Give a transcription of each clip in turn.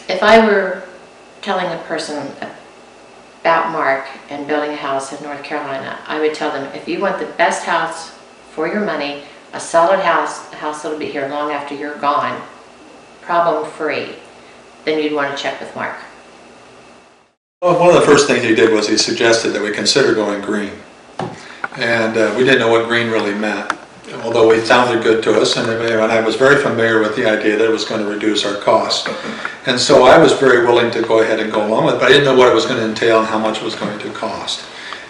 If I were telling a person about Mark and building a house in North Carolina, I would tell them, if you want the best house for your money, a solid house, a house that'll be here long after you're gone, problem-free, then you'd want to check with Mark. Well, one of the first things he did was he suggested that we consider going green. And we didn't know what green really meant, although it sounded good to us, and I was very familiar with the idea that it was going to reduce our costs. And so I was very willing to go ahead and go along with it, but I didn't know what it was going to entail and how much it was going to cost.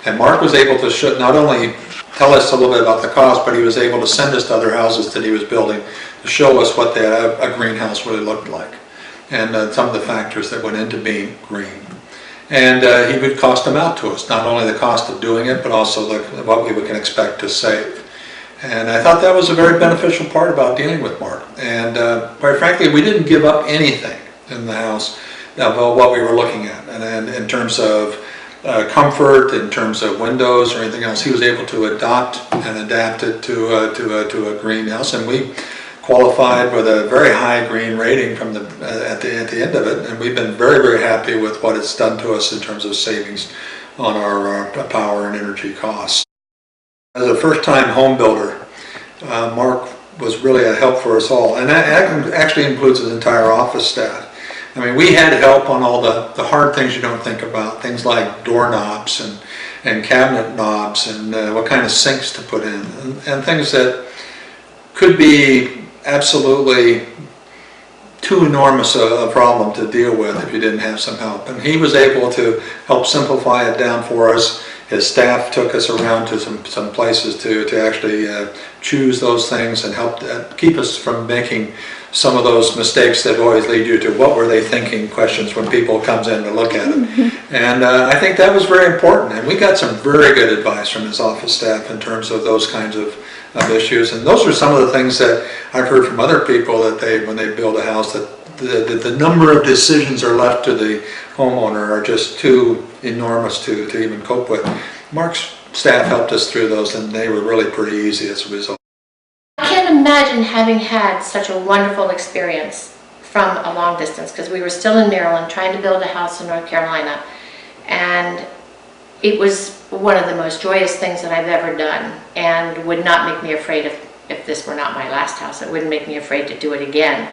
And Mark was able to not only tell us a little bit about the cost, but he was able to send us to other houses that he was building to show us what a greenhouse really looked like, and some of the factors that went into being green. And he would cost them out to us, not only the cost of doing it, but also what we can expect to save. And I thought that was a very beneficial part about dealing with Mark. And quite frankly, we didn't give up anything in the house about what we were looking at. And in terms of comfort, in terms of windows or anything else, he was able to adopt and adapt it to a greenhouse. And we qualified with a very high green rating from at the end of it, and we've been very, very happy with what it's done to us in terms of savings on our power and energy costs. As a first-time home builder, Mark was really a help for us all, and that actually includes his entire office staff. I mean, we had help on all the hard things you don't think about, things like doorknobs and cabinet knobs and what kind of sinks to put in, and things that could be absolutely too enormous a problem to deal with if you didn't have some help. And he was able to help simplify it down for us. His staff took us around to some places to actually choose those things and help keep us from making some of those mistakes that always lead you to what were they thinking questions when people comes in to look at it. And I think that was very important, and we got some very good advice from his office staff in terms of those kinds of issues. And those are some of the things that I've heard from other people, that when they build a house, that the number of decisions are left to the homeowner are just too enormous to even cope with. Mark's staff helped us through those, and they were really pretty easy as a result. I can't imagine having had such a wonderful experience from a long distance, because we were still in Maryland trying to build a house in North Carolina, and it was one of the most joyous things that I've ever done, and would not make me afraid if this were not my last house. It wouldn't make me afraid to do it again.